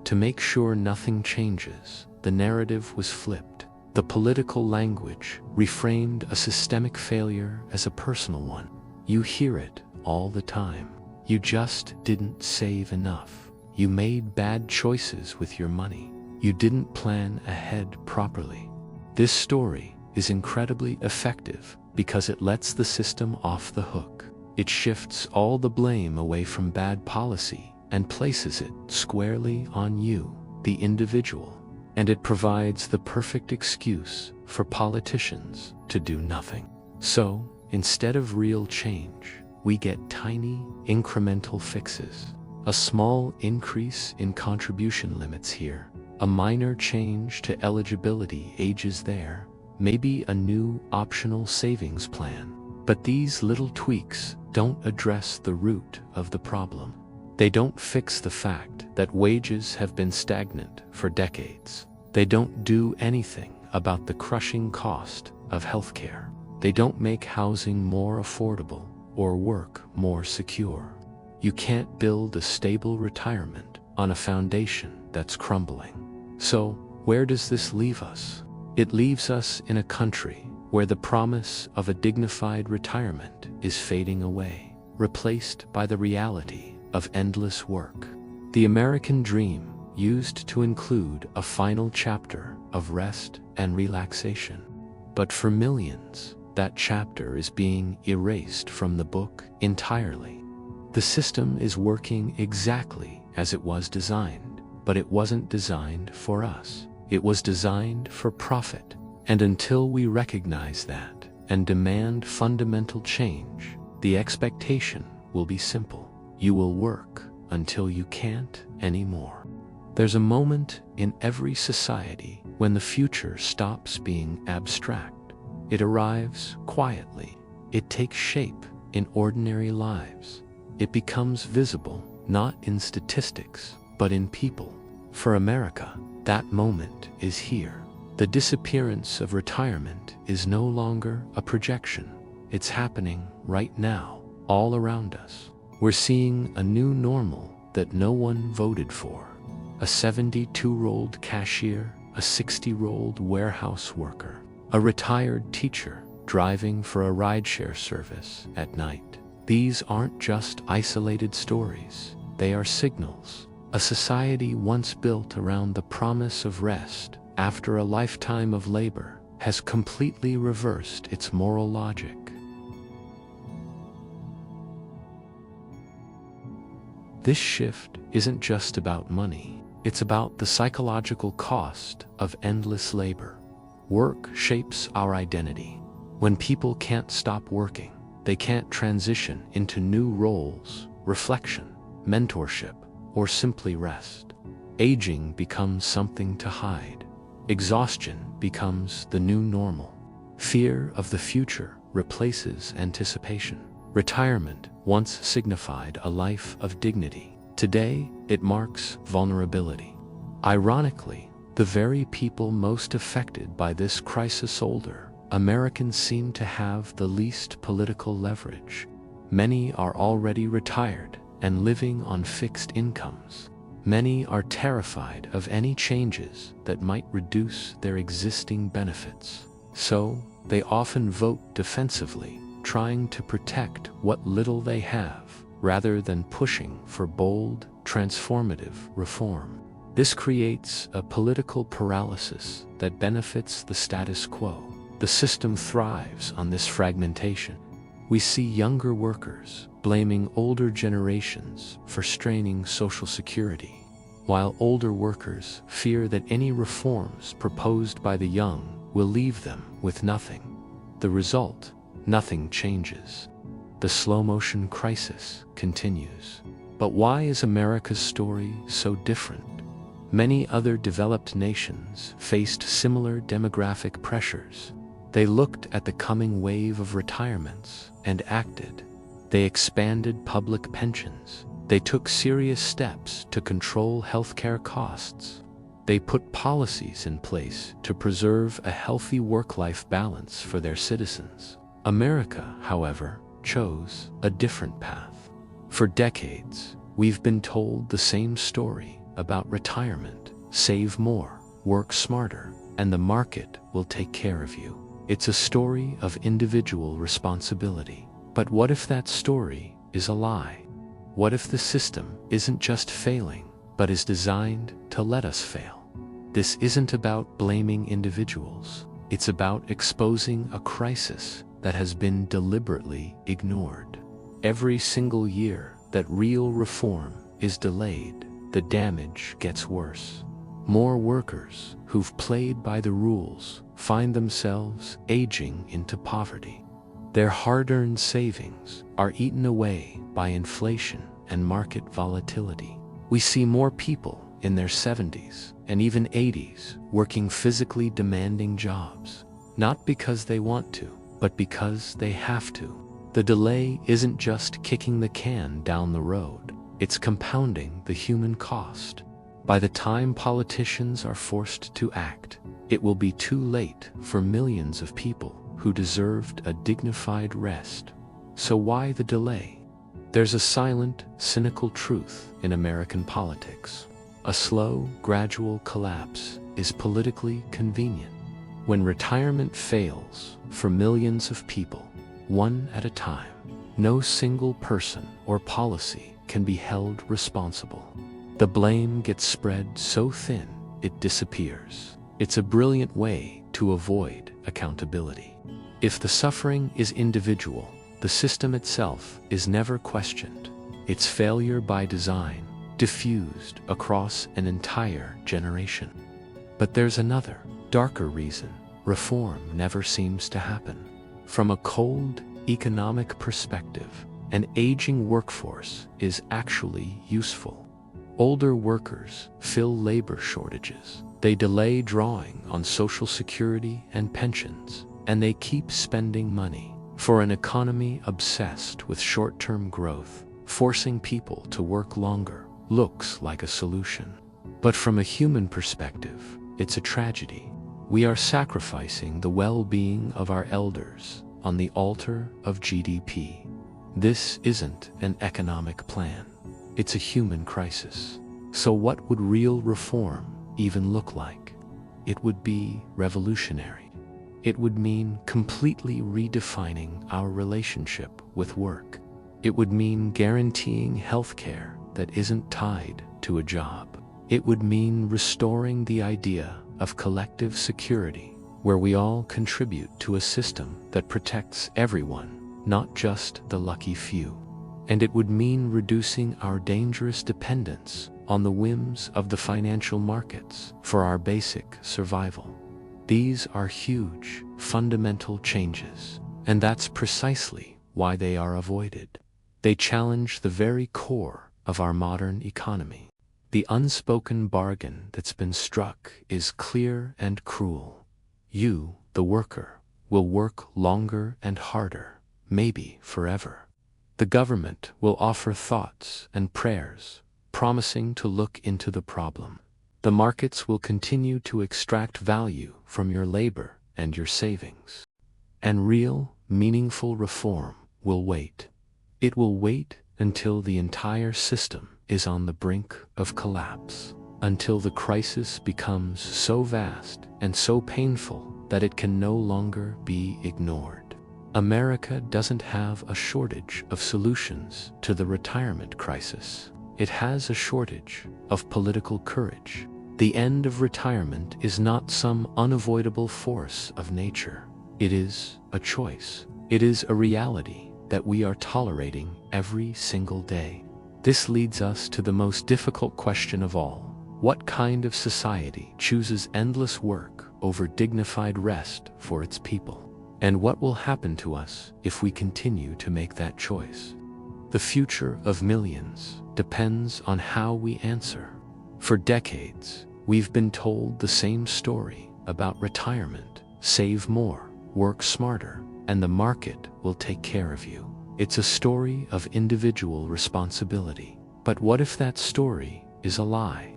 To make sure nothing changes, the narrative was flipped. The political language reframed a systemic failure as a personal one. You hear it all the time. You just didn't save enough. You made bad choices with your money. You didn't plan ahead properly. This story is incredibly effective because it lets the system off the hook. It shifts all the blame away from bad policy and places it squarely on you, the individual. And it provides the perfect excuse for politicians to do nothing. So, instead of real change, we get tiny, incremental fixes. A small increase in contribution limits here, a minor change to eligibility ages there, maybe a new optional savings plan. But these little tweaks don't address the root of the problem. They don't fix the fact that wages have been stagnant for decades. They don't do anything about the crushing cost of healthcare. They don't make housing more affordable or work more secure. You can't build a stable retirement on a foundation that's crumbling. So, where does this leave us? It leaves us in a country where the promise of a dignified retirement is fading away, replaced by the reality of endless work. The American dream used to include a final chapter of rest and relaxation. But for millions, that chapter is being erased from the book entirely. The system is working exactly as it was designed, but it wasn't designed for us. It was designed for profit. And until we recognize that and demand fundamental change, the expectation will be simple. You will work until you can't anymore. There's a moment in every society when the future stops being abstract. It arrives quietly. It takes shape in ordinary lives. It becomes visible, not in statistics, but in people. For America, that moment is here. The disappearance of retirement is no longer a projection. It's happening right now, all around us. We're seeing a new normal that no one voted for. A 72-year-old cashier, a 60-year-old warehouse worker, a retired teacher driving for a rideshare service at night. These aren't just isolated stories. They are signals. A society once built around the promise of rest after a lifetime of labor has completely reversed its moral logic. This shift isn't just about money. It's about the psychological cost of endless labor. Work shapes our identity. When people can't stop working, they can't transition into new roles, reflection, mentorship, or simply rest. Aging becomes something to hide. Exhaustion becomes the new normal. Fear of the future replaces anticipation. Retirement once signified a life of dignity. Today, it marks vulnerability. Ironically, the very people most affected by this crisis, older Americans, seem to have the least political leverage. Many are already retired and living on fixed incomes. Many are terrified of any changes that might reduce their existing benefits. So, they often vote defensively, trying to protect what little they have, rather than pushing for bold, transformative reform. This creates a political paralysis that benefits the status quo. The system thrives on this fragmentation. We see younger workers blaming older generations for straining Social Security, while older workers fear that any reforms proposed by the young will leave them with nothing. The result: nothing changes. The slow-motion crisis continues. But why is America's story so different? Many other developed nations faced similar demographic pressures. They looked at the coming wave of retirements and acted. They expanded public pensions. They took serious steps to control healthcare costs. They put policies in place to preserve a healthy work-life balance for their citizens. America, however, chose a different path. For decades, we've been told the same story about retirement: save more, work smarter, and the market will take care of you. It's a story of individual responsibility. But what if that story is a lie? What if the system isn't just failing, but is designed to let us fail? This isn't about blaming individuals. It's about exposing a crisis that has been deliberately ignored. Every single year that real reform is delayed, the damage gets worse. More workers who've played by the rules find themselves aging into poverty. Their hard-earned savings are eaten away by inflation and market volatility. We see more people in their 70s and even 80s working physically demanding jobs, not because they want to, but because they have to. The delay isn't just kicking the can down the road, it's compounding the human cost. By the time politicians are forced to act, it will be too late for millions of people who deserved a dignified rest. So why the delay? There's a silent, cynical truth in American politics. A slow, gradual collapse is politically convenient. When retirement fails for millions of people, one at a time, no single person or policy can be held responsible. The blame gets spread so thin it disappears. It's a brilliant way to avoid accountability. If the suffering is individual, the system itself is never questioned. Its failure by design diffused across an entire generation. But there's another, darker reason reform never seems to happen. From a cold economic perspective, an aging workforce is actually useful. Older workers fill labor shortages. They delay drawing on Social Security and pensions, and they keep spending money. For an economy obsessed with short-term growth, forcing people to work longer looks like a solution. But from a human perspective, it's a tragedy. We are sacrificing the well-being of our elders on the altar of GDP. This isn't an economic plan. It's a human crisis. So what would real reform even look like? It would be revolutionary. It would mean completely redefining our relationship with work. It would mean guaranteeing healthcare that isn't tied to a job. It would mean restoring the idea of collective security, where we all contribute to a system that protects everyone, not just the lucky few. And it would mean reducing our dangerous dependence on the whims of the financial markets for our basic survival. These are huge, fundamental changes, and that's precisely why they are avoided. They challenge the very core of our modern economy. The unspoken bargain that's been struck is clear and cruel. You, the worker, will work longer and harder, maybe forever. The government will offer thoughts and prayers, promising to look into the problem. The markets will continue to extract value from your labor and your savings. And real, meaningful reform will wait. It will wait until the entire system is on the brink of collapse, until the crisis becomes so vast and so painful that it can no longer be ignored. America doesn't have a shortage of solutions to the retirement crisis. It has a shortage of political courage. The end of retirement is not some unavoidable force of nature. It is a choice. It is a reality that we are tolerating every single day. This leads us to the most difficult question of all. What kind of society chooses endless work over dignified rest for its people? And what will happen to us if we continue to make that choice? The future of millions depends on how we answer. For decades, we've been told the same story about retirement. Save more, work smarter, and the market will take care of you. It's a story of individual responsibility. But what if that story is a lie?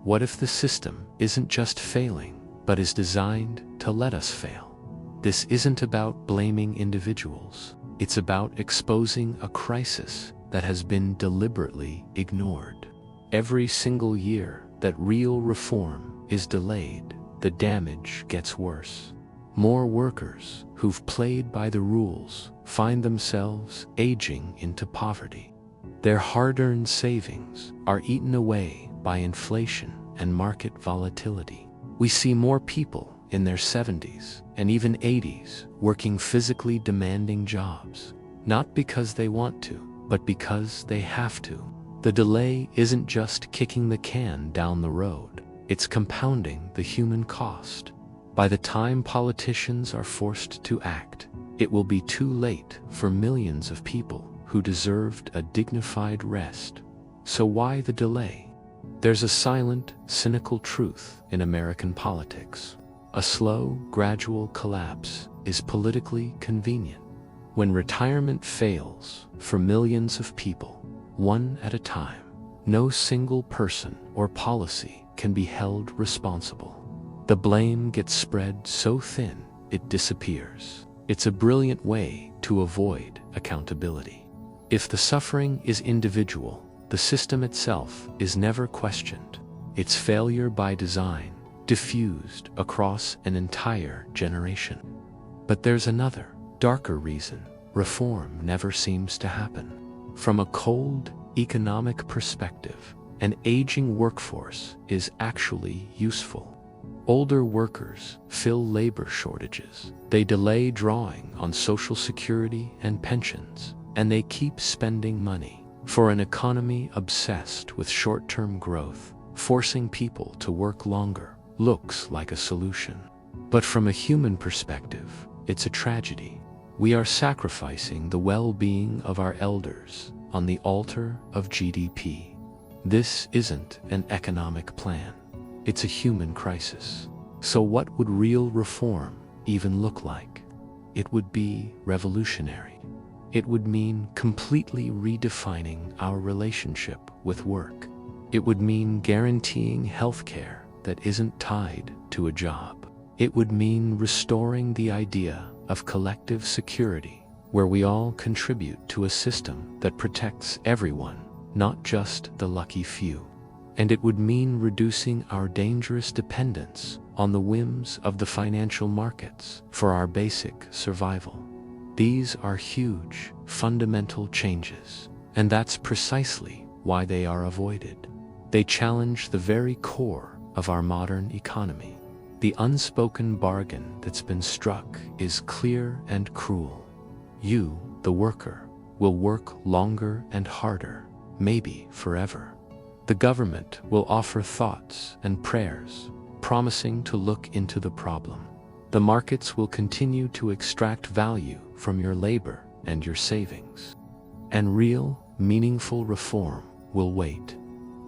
What if the system isn't just failing, but is designed to let us fail? This isn't about blaming individuals. It's about exposing a crisis that has been deliberately ignored. Every single year that real reform is delayed, the damage gets worse. More workers who've played by the rules find themselves aging into poverty. Their hard-earned savings are eaten away by inflation and market volatility. We see more people in their 70s and even 80s working physically demanding jobs, not because they want to, but because they have to. The delay isn't just kicking the can down the road, it's compounding the human cost. By the time politicians are forced to act, it will be too late for millions of people who deserved a dignified rest. So why the delay? There's a silent, cynical truth in American politics. A slow, gradual collapse is politically convenient. When retirement fails for millions of people, one at a time, no single person or policy can be held responsible. The blame gets spread so thin, it disappears. It's a brilliant way to avoid accountability. If the suffering is individual, the system itself is never questioned. It's failure by design, diffused across an entire generation. But there's another, darker reason reform never seems to happen. From a cold, economic perspective, an aging workforce is actually useful. Older workers fill labor shortages. They delay drawing on Social Security and pensions, and they keep spending money. For an economy obsessed with short-term growth, forcing people to work longer looks like a solution. But from a human perspective, it's a tragedy. We are sacrificing the well-being of our elders on the altar of GDP. This isn't an economic plan. It's a human crisis. So what would real reform even look like? It would be revolutionary. It would mean completely redefining our relationship with work. It would mean guaranteeing healthcare that isn't tied to a job. It would mean restoring the idea of collective security, where we all contribute to a system that protects everyone, not just the lucky few. And it would mean reducing our dangerous dependence on the whims of the financial markets for our basic survival. These are huge, fundamental changes, and that's precisely why they are avoided. They challenge the very core of our modern economy. The unspoken bargain that's been struck is clear and cruel. You, the worker, will work longer and harder, maybe forever. The government will offer thoughts and prayers, promising to look into the problem. The markets will continue to extract value from your labor and your savings. And real, meaningful reform will wait.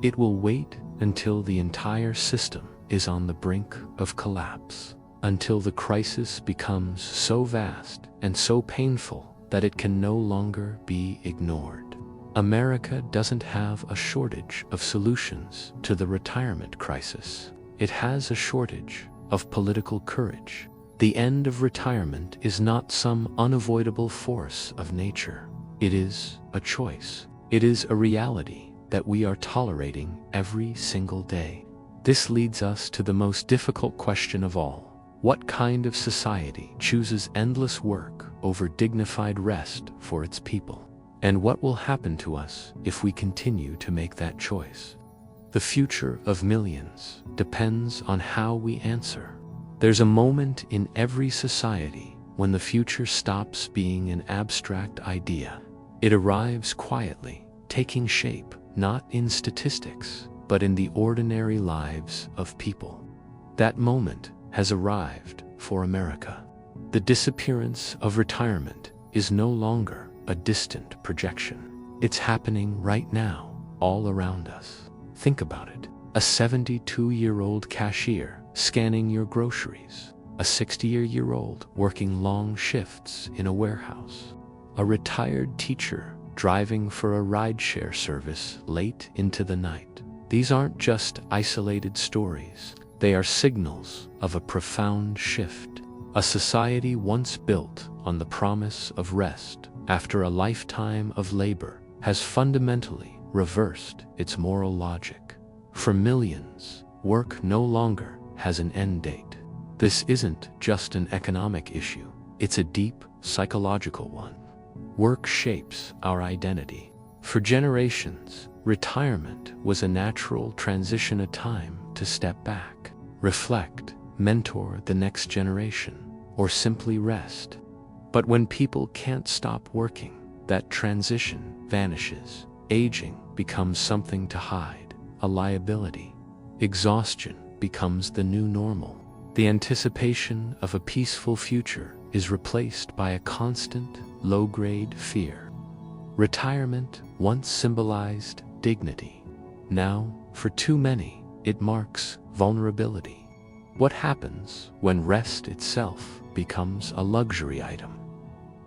It will wait until the entire system is on the brink of collapse, until the crisis becomes so vast and so painful that it can no longer be ignored. America doesn't have a shortage of solutions to the retirement crisis. It has a shortage of political courage. The end of retirement is not some unavoidable force of nature. It is a choice. It is a reality that we are tolerating every single day. This leads us to the most difficult question of all. What kind of society chooses endless work over dignified rest for its people? And what will happen to us if we continue to make that choice? The future of millions depends on how we answer. There's a moment in every society when the future stops being an abstract idea. It arrives quietly, taking shape not in statistics, but in the ordinary lives of people. That moment has arrived for America. The disappearance of retirement is no longer a distant projection. It's happening right now, all around us. Think about it. A 72-year-old cashier scanning your groceries. A 60-year-old working long shifts in a warehouse. A retired teacher driving for a rideshare service late into the night. These aren't just isolated stories. They are signals of a profound shift. A society once built on the promise of rest after a lifetime of labor has fundamentally reversed its moral logic. For millions, work no longer has an end date. This isn't just an economic issue, it's a deep psychological one. Work shapes our identity. For generations, retirement was a natural transition, a time to step back, reflect, mentor the next generation, or simply rest. But when people can't stop working, that transition vanishes. Aging becomes something to hide, a liability. Exhaustion becomes the new normal. The anticipation of a peaceful future is replaced by a constant, low-grade fear. Retirement once symbolized dignity. Now, for too many, it marks vulnerability. What happens when rest itself becomes a luxury item?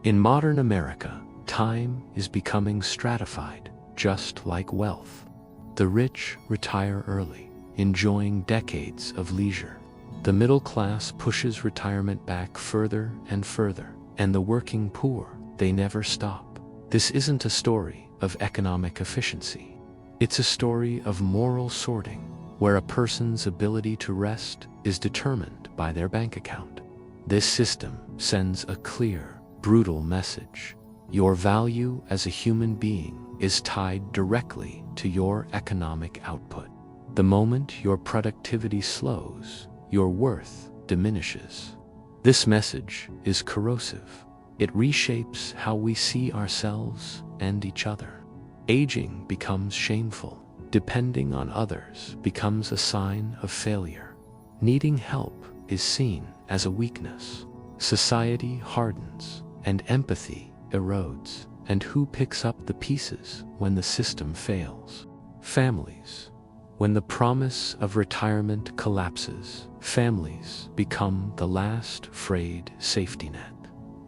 In modern America, time is becoming stratified, just like wealth. The rich retire early, enjoying decades of leisure. The middle class pushes retirement back further and further, and the working poor, they never stop. This isn't a story of economic efficiency. It's a story of moral sorting, where a person's ability to rest is determined by their bank account. This system sends a clear, brutal message. Your value as a human being is tied directly to your economic output. The moment your productivity slows, your worth diminishes. This message is corrosive. It reshapes how we see ourselves and each other. Aging becomes shameful. Depending on others becomes a sign of failure. Needing help is seen as a weakness. Society hardens, and empathy erodes. And who picks up the pieces when the system fails? Families. When the promise of retirement collapses, families become the last frayed safety net.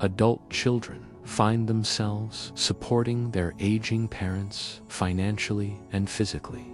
Adult children find themselves supporting their aging parents financially and physically.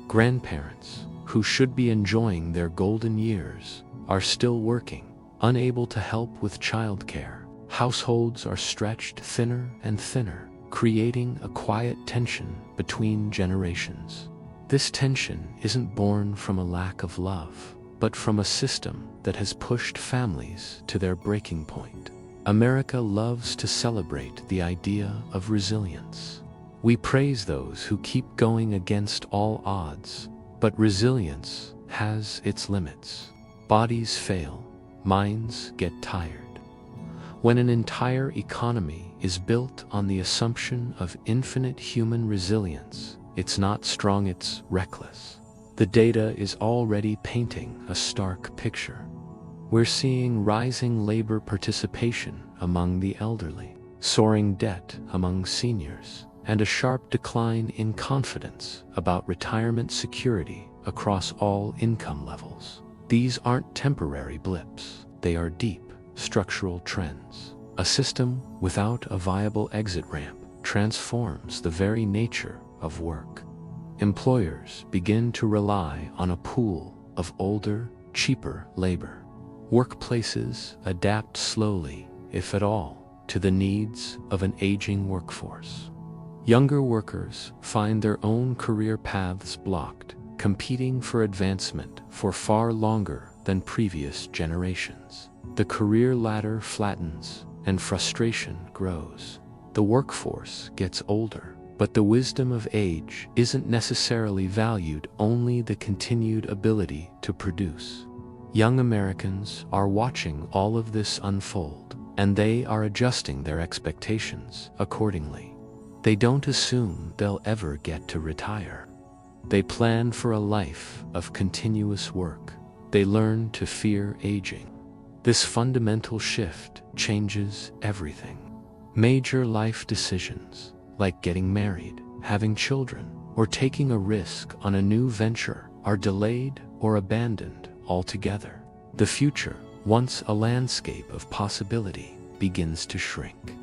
Grandparents, who should be enjoying their golden years, are still working, unable to help with childcare. Households are stretched thinner and thinner, creating a quiet tension between generations. This tension isn't born from a lack of love, but from a system that has pushed families to their breaking point. America loves to celebrate the idea of resilience. We praise those who keep going against all odds, but resilience has its limits. Bodies fail, minds get tired. When an entire economy is built on the assumption of infinite human resilience, it's not strong, it's reckless. The data is already painting a stark picture. We're seeing rising labor participation among the elderly, soaring debt among seniors, and a sharp decline in confidence about retirement security across all income levels. These aren't temporary blips, they are deep, structural trends. A system without a viable exit ramp transforms the very nature of work. Employers begin to rely on a pool of older, cheaper labor. Workplaces adapt slowly, if at all, to the needs of an aging workforce. Younger workers find their own career paths blocked, competing for advancement for far longer than previous generations. The career ladder flattens, and frustration grows. The workforce gets older, but the wisdom of age isn't necessarily valued, only the continued ability to produce. Young Americans are watching all of this unfold, and they are adjusting their expectations accordingly. They don't assume they'll ever get to retire. They plan for a life of continuous work. They learn to fear aging. This fundamental shift changes everything. Major life decisions, like getting married, having children, or taking a risk on a new venture, are delayed or abandoned altogether. The future, once a landscape of possibility, begins to shrink.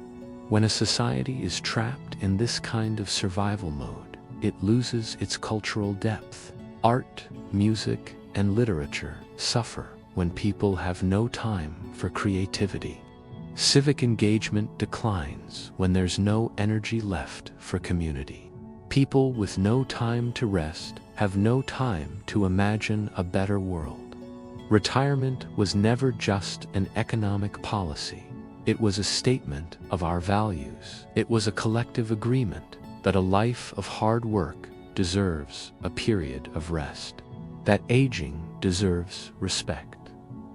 When a society is trapped in this kind of survival mode, it loses its cultural depth. Art, music, and literature suffer when people have no time for creativity. Civic engagement declines when there's no energy left for community. People with no time to rest have no time to imagine a better world. Retirement was never just an economic policy. It was a statement of our values. It was a collective agreement that a life of hard work deserves a period of rest, that aging deserves respect,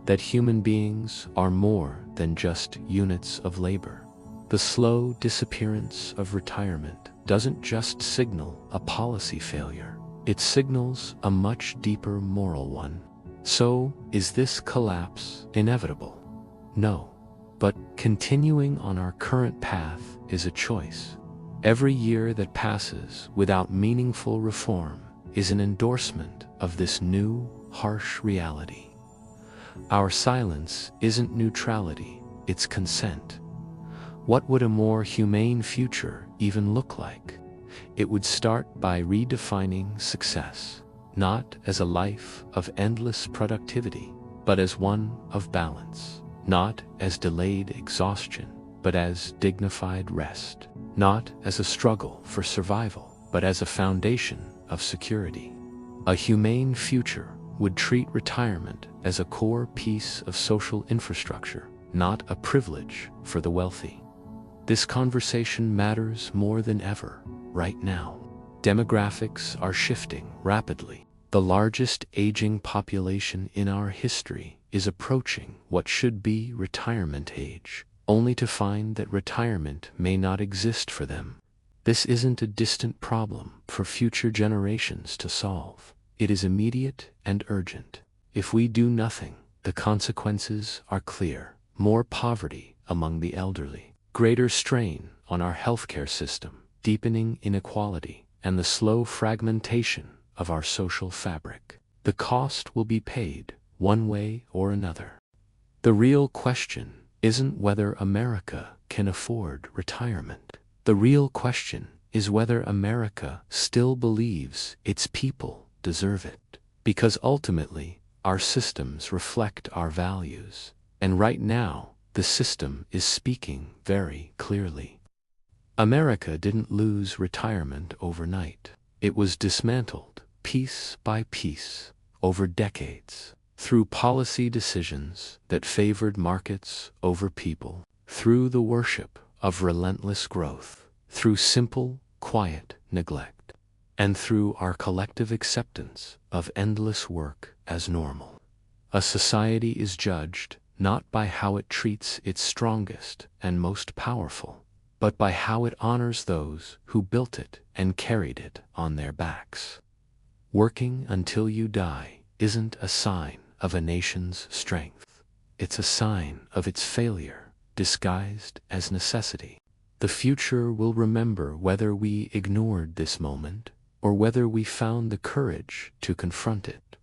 that human beings are more than just units of labor. The slow disappearance of retirement doesn't just signal a policy failure, it signals a much deeper moral one. So, is this collapse inevitable? No. But continuing on our current path is a choice. Every year that passes without meaningful reform is an endorsement of this new, harsh reality. Our silence isn't neutrality, it's consent. What would a more humane future even look like? It would start by redefining success, not as a life of endless productivity, but as one of balance, not as delayed exhaustion, but as dignified rest, not as a struggle for survival, but as a foundation of security. A humane future would treat retirement as a core piece of social infrastructure, not a privilege for the wealthy. This conversation matters more than ever right now. Demographics are shifting rapidly. The largest aging population in our history is approaching what should be retirement age, only to find that retirement may not exist for them. This isn't a distant problem for future generations to solve. It is immediate and urgent. If we do nothing, the consequences are clear. More poverty among the elderly, greater strain on our healthcare system, deepening inequality, and the slow fragmentation of our social fabric. The cost will be paid one way or another. The real question isn't whether America can afford retirement. The real question is whether America still believes its people deserve it. Because ultimately, our systems reflect our values. And right now, the system is speaking very clearly. America didn't lose retirement overnight. It was dismantled, piece by piece, over decades, through policy decisions that favored markets over people, through the worship of relentless growth, through simple, quiet neglect, and through our collective acceptance of endless work as normal. A society is judged not by how it treats its strongest and most powerful, but by how it honors those who built it and carried it on their backs. Working until you die isn't a sign of a nation's strength. It's a sign of its failure, disguised as necessity. The future will remember whether we ignored this moment or whether we found the courage to confront it.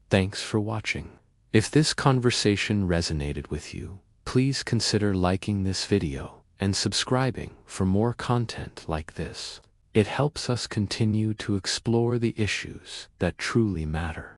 Thanks for watching. If this conversation resonated with you, please consider liking this video and subscribing for more content like this. It helps us continue to explore the issues that truly matter.